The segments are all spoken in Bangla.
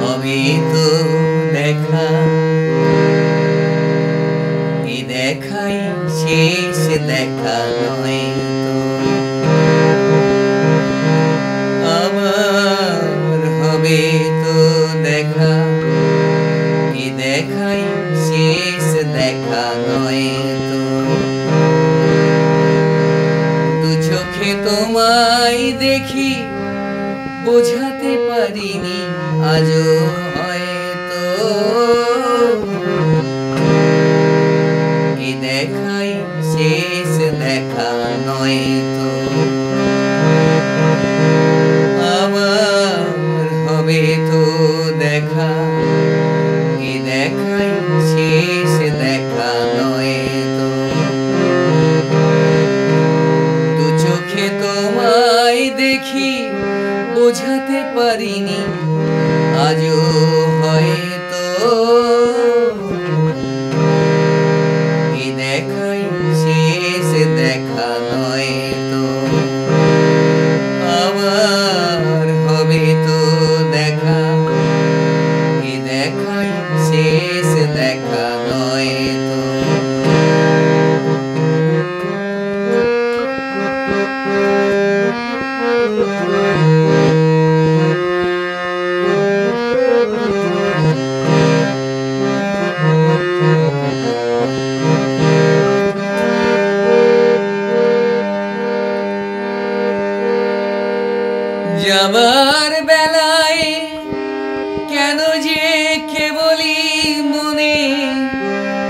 হবে তো দেখা, এ দেখাই শেষ দেখা নয় তো। আবার হবে তো দেখা, এ দেখাই শেষ দেখা নয় তো। দু চোখে তোমায় দেখি, বোঝাতে পারিনি আজও হয়তো, এ দেখাই শেষ দেখা নয় তো। আবার হবে তো দেখা, এ দেখাই শেষ দেখা নয় তো। দু চোখে তোমায় দেখি, বোঝাতে পারিনি আজও হয়তো, এ দেখাই শেষ দেখা নয় তো। আবার হবে তো দেখা, এ দেখাই শেষ দেখা নয় তো। যাবার বেলায় কেন যে কেবলই মনে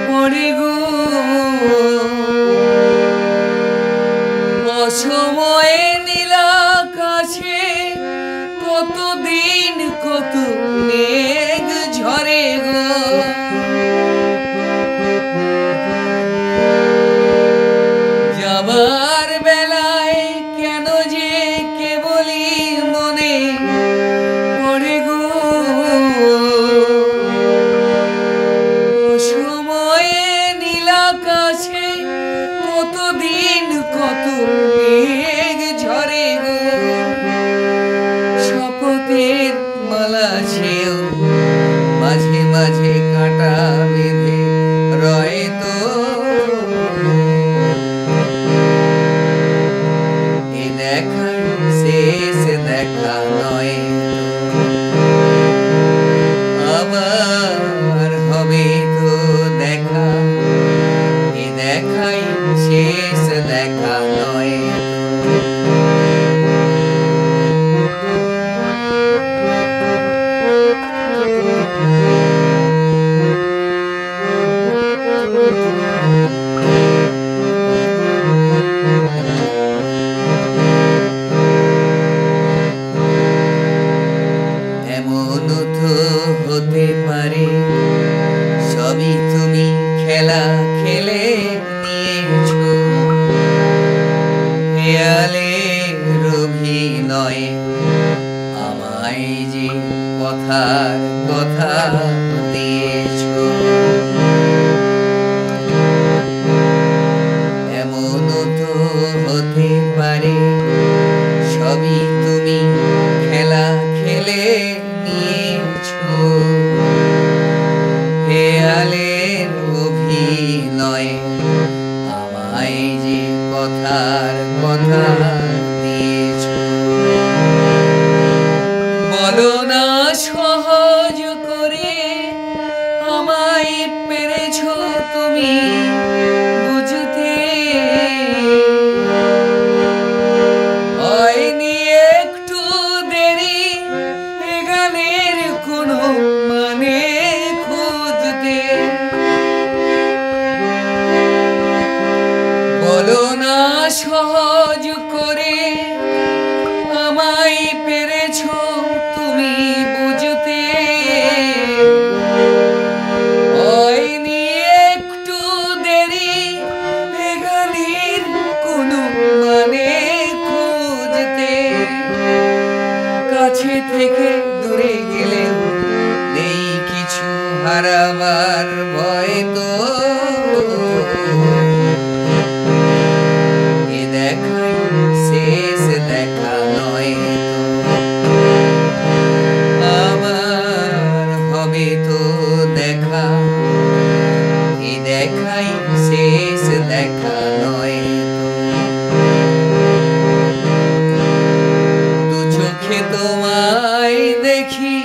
পড়ে গো, অসময়ে নীলাকাশে কতদিন কত মেঘ ঝরে গো। যাবার বেলায় কেন যে কেবলই মনে পড়ে গো, সময়ে নীলাকাশে কতদিন কত মেঘ ঝরে গো। শপথের মালা সেও মাঝে মাঝে কাঁটা বেঁধে রয় তো, এ দেখাই শেষ দেখা নয় তো। আবার হবে তো দেখা, এ দেখাই শেষ দেখা নয় তো। এমন তো হতে পারে সবই তুমি খেলা খেলে নিয়েছো, হেয়ালের অভিনয়ে আমায় যে কথার কথা দিয়েছো। এমন তো হতে পারে সবই তুমি খেলা খেলে নিয়েছো, হেয়ালের অভিনয়ে আমায় যে কথার কথা দিয়েছো। বলো না সহজ করে আমায় পেরেছো তুমি বুঝতে, হয়নি একটু দেরি এ গানের কোনো মানে খুঁজতে। বলো না সহজ করে আমায় পেরেছো তুমি বুঝতে, হয়নি হারাবার ভয় তো এ দেখাই শেষ দেখা নয় তো আবার হবে তো দেখা এ দেখাই শেষ দেখা নয় তো দু চোখে তোমায় দেখি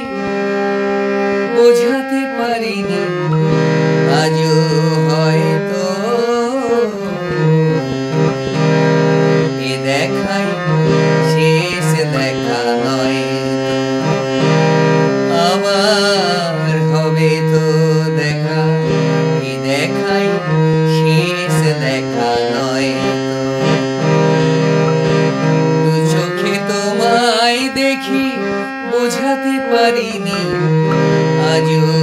বোঝাতে পারিনি আজও হয়তো এ দেখাই শেষ দেখা নয় আবার হবে তো দেখা এ দেখাই শেষ দেখা নয় দু চোখে তোমায় দেখি বোঝাতে পারিনি আজও